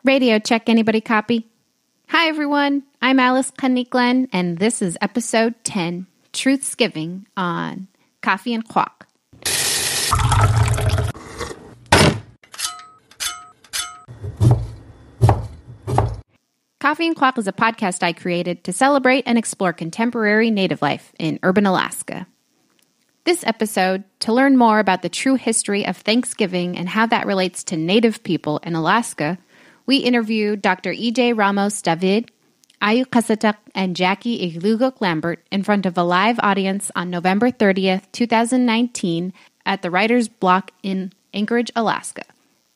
Radio check, anybody copy? Hi, everyone. I'm Ayyu Qassataq, and this is episode 10, Truthsgiving on Coffee and Quack. Coffee and Quack is a podcast I created to celebrate and explore contemporary Native life in urban Alaska. This episode, to learn more about the true history of Thanksgiving and how that relates to Native people in Alaska, we interviewed Dr. E.J. Ramos David, Ayyu Qassataq, and Jacqui Igluguq Lambert in front of a live audience on November 30th, 2019 at the Writer's Block in Anchorage, Alaska.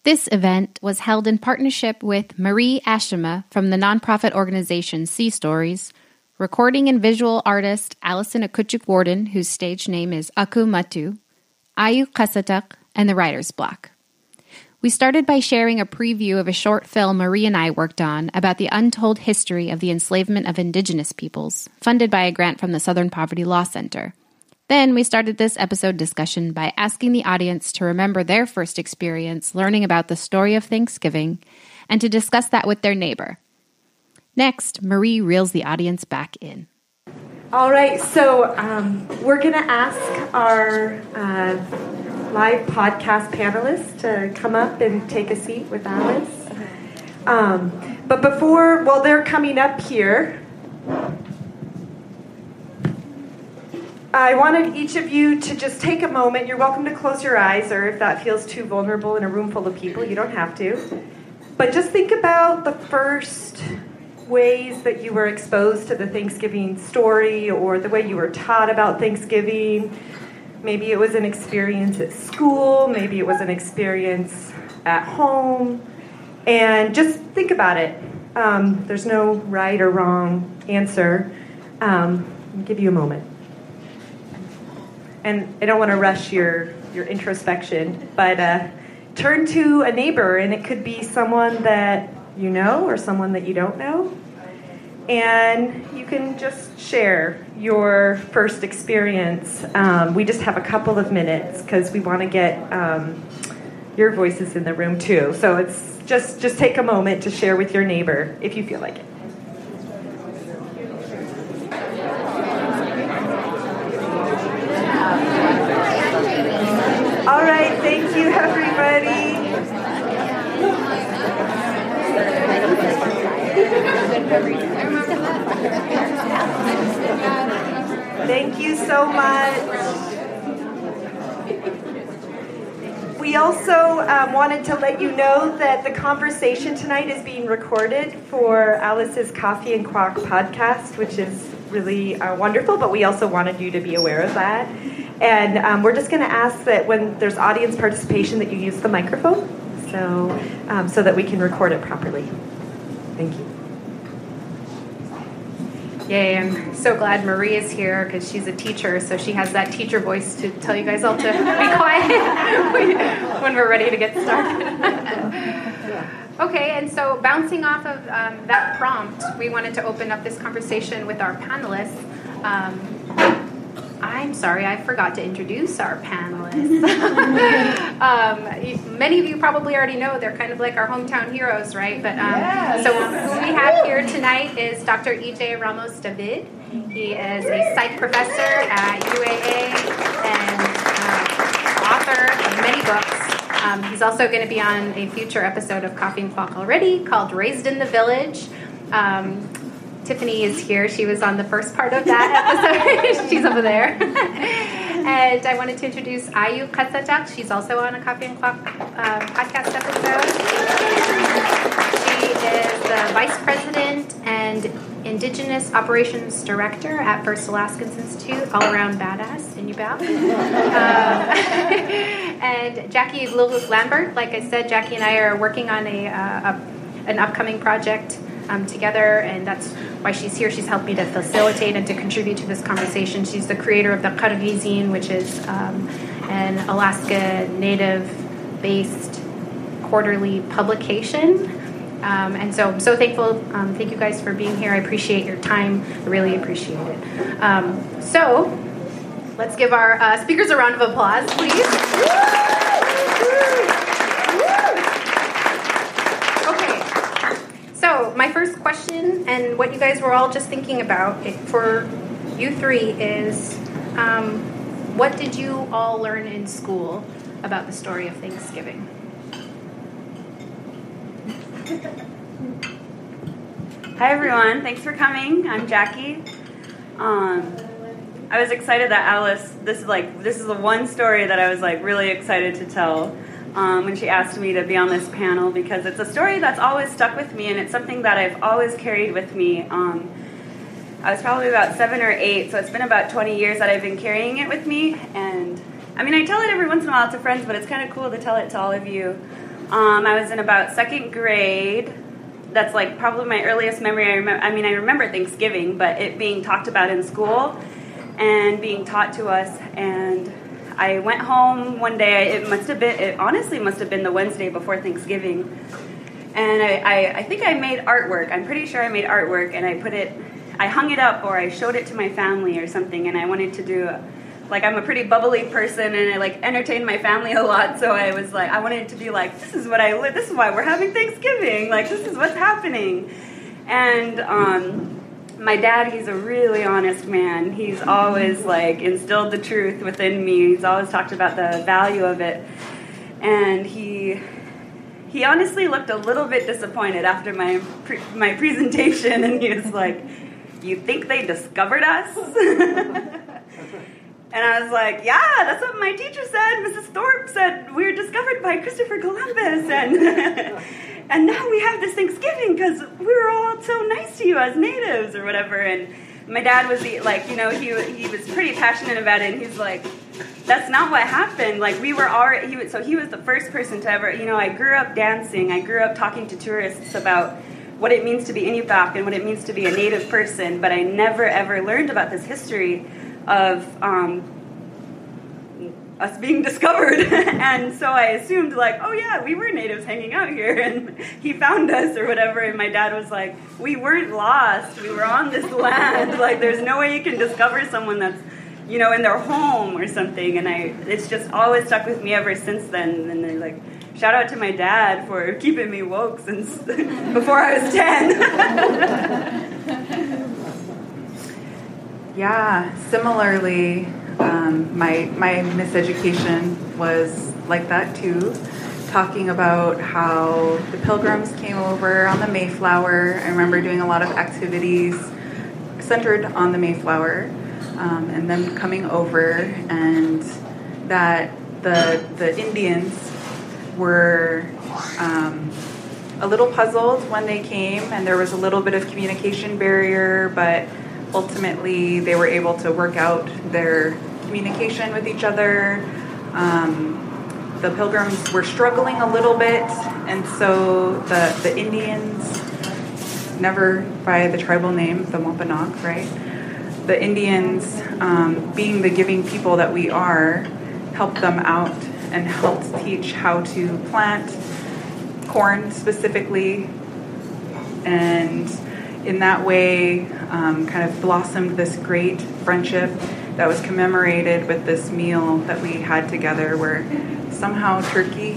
This event was held in partnership with Marie Ashima from the nonprofit organization Sea Stories, recording and visual artist Allison Akuchuk Warden, whose stage name is Aku Matu, Ayyu Qassataq, and the Writer's Block. We started by sharing a preview of a short film Marie and I worked on about the untold history of the enslavement of Indigenous peoples, funded by a grant from the Southern Poverty Law Center. Then we started this episode discussion by asking the audience to remember their first experience learning about the story of Thanksgiving and to discuss that with their neighbor. Next, Marie reels the audience back in. All right, so we're going to ask our live podcast panelists to come up and take a seat with Alice. But while they're coming up here, I wanted each of you to just take a moment. You're welcome to close your eyes, or if that feels too vulnerable in a room full of people, you don't have to. But just think about the first ways that you were exposed to the Thanksgiving story or the way you were taught about Thanksgiving. Maybe it was an experience at school. Maybe it was an experience at home. And just think about it. There's no right or wrong answer. I'll give you a moment. And I don't want to rush your introspection, but turn to a neighbor, and it could be someone that you know or someone that you don't know. And you can just share your first experience. We just have a couple of minutes because we want to get your voices in the room too. So it's just take a moment to share with your neighbor if you feel like it. All right, thank you, everybody. Thank you so much. We also wanted to let you know that the conversation tonight is being recorded for Alice's Coffee and Quack podcast, which is really wonderful, but we also wanted you to be aware of that. And we're just going to ask that when there's audience participation that you use the microphone so that we can record it properly. Thank you. Yay, I'm so glad Marie is here because she's a teacher, so she has that teacher voice to tell you guys all to be quiet when we're ready to get started. Okay, and so bouncing off of that prompt, we wanted to open up this conversation with our panelists. I'm sorry, I forgot to introduce our panelists. Many of you probably already know they're kind of like our hometown heroes, right? But So who we have here tonight is Dr. E.J. Ramos David. He is a psych professor at UAA and author of many books. He's also going to be on a future episode of Coffee and Quack already called Raised in the Village. Tiffany is here. She was on the first part of that episode. She's over there. And I wanted to introduce Ayyu Qassataq. She's also on a Coffee and Quack podcast episode. She is the Vice President and Indigenous Operations Director at First Alaskans Institute, all-around badass, and you bow. And Jacqui Igluguq Lambert. Like I said, Jacqui and I are working on an upcoming project together, and that's why she's here. She's helped me to facilitate and to contribute to this conversation. She's the creator of the Qargizine, which is an Alaska Native-based quarterly publication. And so I'm so thankful. Thank you guys for being here. I appreciate your time. I really appreciate it. So let's give our speakers a round of applause, please. Okay, So my first question, and what you guys were all just thinking about for you three, is what did you all learn in school about the story of Thanksgiving? Hi everyone, thanks for coming. I'm Jacqui. I was excited that Alice, this is the one story that I was really excited to tell when she asked me to be on this panel, because it's a story that's always stuck with me, and it's something that I've always carried with me. I was probably about 7 or 8, so it's been about 20 years that I've been carrying it with me. And I mean, I tell it every once in a while to friends, but it's kind of cool to tell it to all of you. I was in about 2nd grade. That's probably my earliest memory. I remember Thanksgiving, but it being talked about in school and being taught to us. And I went home one day. It honestly must have been the Wednesday before Thanksgiving. And I think I made artwork. I'm pretty sure I made artwork, and I hung it up, or I showed it to my family or something. And I wanted to do I'm a pretty bubbly person, and I entertain my family a lot, so I was I wanted it to be this is why we're having Thanksgiving, this is what's happening. And my dad, he's a really honest man. He's always instilled the truth within me. He's always talked about the value of it. And he honestly looked a little bit disappointed after my presentation, and he was like, "You think they discovered us?" And I was like, "Yeah, that's what my teacher said. Mrs. Thorpe said we were discovered by Christopher Columbus, and now we have this Thanksgiving because we were all so nice to you as natives or whatever." And my dad was he was pretty passionate about it, and he's like, "That's not what happened. We were already." He was the first person to ever. I grew up dancing. I grew up talking to tourists about what it means to be Inupiaq and what it means to be a native person, but I never ever learned about this history of us being discovered. And so I assumed oh yeah, we were natives hanging out here, and he found us or whatever. And my dad was like, "We weren't lost, we were on this land. There's no way you can discover someone that's in their home or something." And it's just always stuck with me ever since then. And they're shout out to my dad for keeping me woke since before I was 10. Yeah, similarly, my miseducation was like that too, talking about how the Pilgrims came over on the Mayflower. I remember doing a lot of activities centered on the Mayflower, and then coming over, and that the Indians were a little puzzled when they came, and there was a little bit of communication barrier, but ultimately, they were able to work out their communication with each other. The Pilgrims were struggling a little bit, and so the Indians, never by the tribal name, the Wampanoag, right? The Indians, being the giving people that we are, helped them out and helped teach how to plant corn specifically, and in that way, kind of blossomed this great friendship that was commemorated with this meal that we had together, where somehow turkey,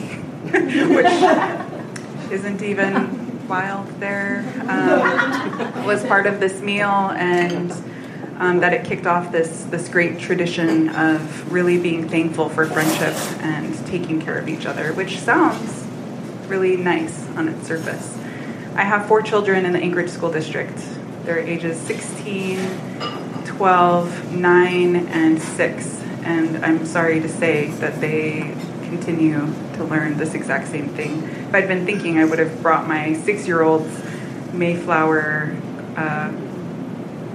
which isn't even wild there, was part of this meal, and that it kicked off this great tradition of really being thankful for friendship and taking care of each other, which sounds really nice on its surface. I have 4 children in the Anchorage School District. They're ages 16, 12, 9, and 6. And I'm sorry to say that they continue to learn this exact same thing. If I'd been thinking, I would have brought my 6-year-old's Mayflower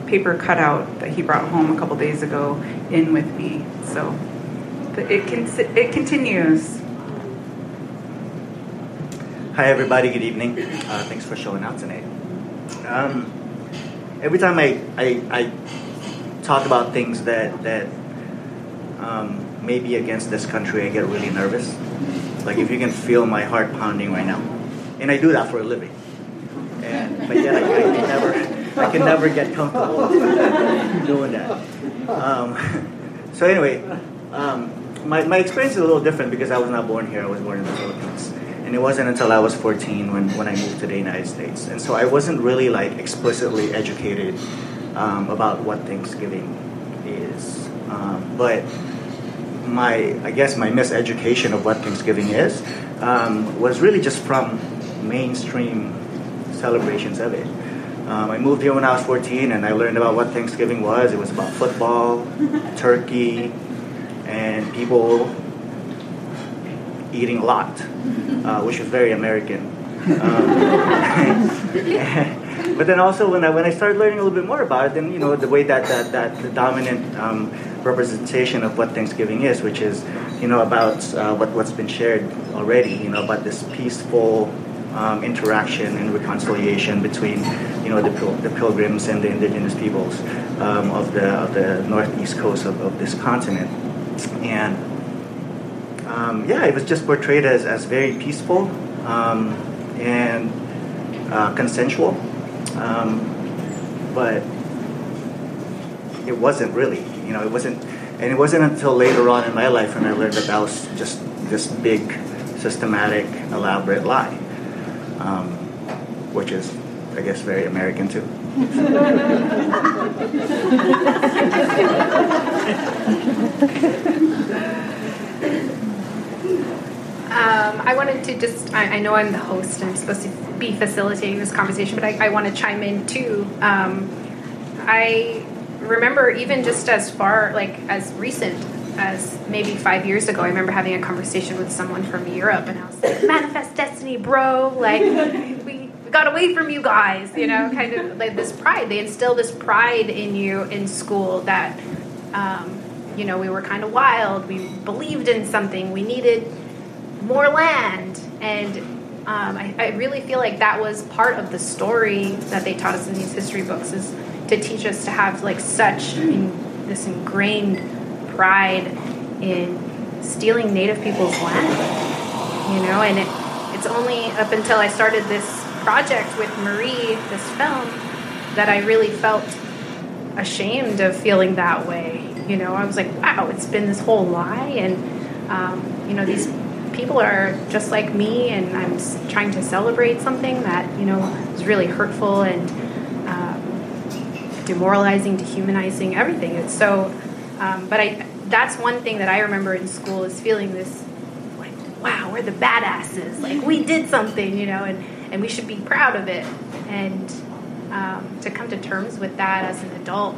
paper cutout that he brought home a couple days ago in with me. So it continues. Hi everybody, good evening. Thanks for showing out tonight. Every time I talk about things that may be against this country, I get really nervous. If you can feel my heart pounding right now. And I do that for a living. But yet I can never get comfortable doing that. So anyway, my experience is a little different because I was not born here. I was born in the Philippines. And it wasn't until I was 14 when I moved to the United States. And so I wasn't really like explicitly educated about what Thanksgiving is. But my miseducation of what Thanksgiving is was really just from mainstream celebrations of it. I moved here when I was 14 and I learned about what Thanksgiving was. It was about football, turkey, and people eating a lot, which was very American. But then also when I started learning a little bit more about it, then the way that the dominant representation of what Thanksgiving is, which is about what's been shared already, about this peaceful interaction and reconciliation between the Pilgrims and the indigenous peoples of the northeast coast of this continent. And it was just portrayed as very peaceful and consensual, but it wasn't really. It wasn't, and it wasn't until later on in my life when I learned that was just this big, systematic, elaborate lie, which is, I guess, very American too. I wanted to just, I know I'm the host and I'm supposed to be facilitating this conversation, but I want to chime in too. I remember even just as far, as recent as maybe 5 years ago, I remember having a conversation with someone from Europe and I was like, manifest destiny, bro. We got away from you guys, kind of like this pride. They instill this pride in you in school that, we were kind of wild. We believed in something. We needed more land. And I really feel like that was part of the story that they taught us in these history books, is to teach us to have such this ingrained pride in stealing Native people's land, and it's only up until I started this project with Marie, this film, that I really felt ashamed of feeling that way. I was like, wow, it's been this whole lie, and these people are just like me, and I'm trying to celebrate something that is really hurtful and demoralizing, dehumanizing, everything. It's so, that's one thing that I remember in school, is feeling this, wow, we're the badasses, we did something, and we should be proud of it. And to come to terms with that as an adult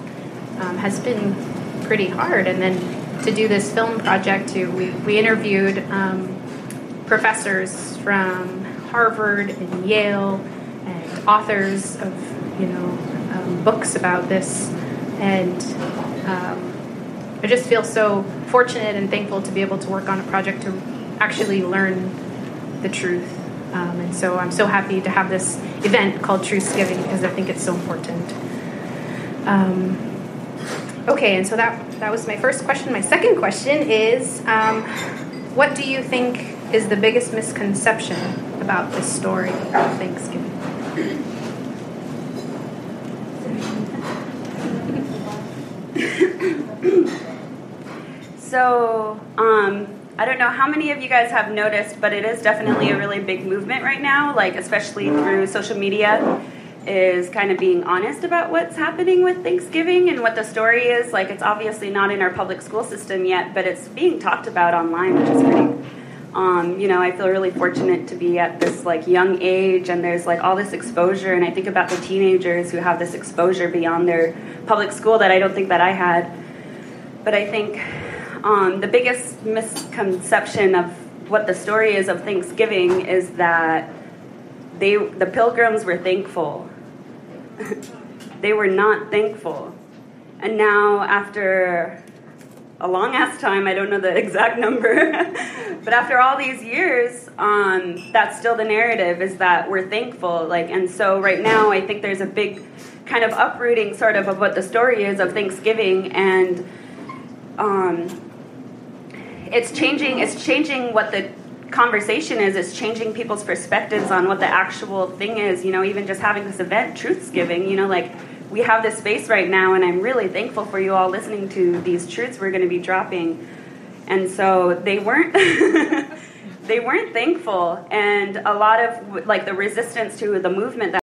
has been pretty hard. And then to do this film project too, we interviewed professors from Harvard and Yale and authors of books about this, and I just feel so fortunate and thankful to be able to work on a project to actually learn the truth. And so I'm so happy to have this event called Truthsgiving, because I think it's so important. Okay, and so that was my first question. My second question is, what do you think is the biggest misconception about this story of Thanksgiving? So, I don't know how many of you guys have noticed, but it is definitely a really big movement right now, especially through social media, is kind of being honest about what's happening with Thanksgiving and what the story is. It's obviously not in our public school system yet, but it's being talked about online, which is great. I feel really fortunate to be at this young age, and there's all this exposure, and I think about the teenagers who have this exposure beyond their public school that I don't think that I had. But I think the biggest misconception of what the story is of Thanksgiving is that the Pilgrims were thankful. They were not thankful. And now, after a long-ass time, I don't know the exact number, but after all these years, that's still the narrative, is that we're thankful. And so right now, I think there's a big kind of uprooting sort of what the story is of Thanksgiving, and it's changing what the conversation is. It's changing people's perspectives on what the actual thing is. Even just having this event, Truthsgiving, we have this space right now, and I'm really thankful for you all listening to these truths we're going to be dropping. And so they weren't they weren't thankful, and a lot of like the resistance to the movement that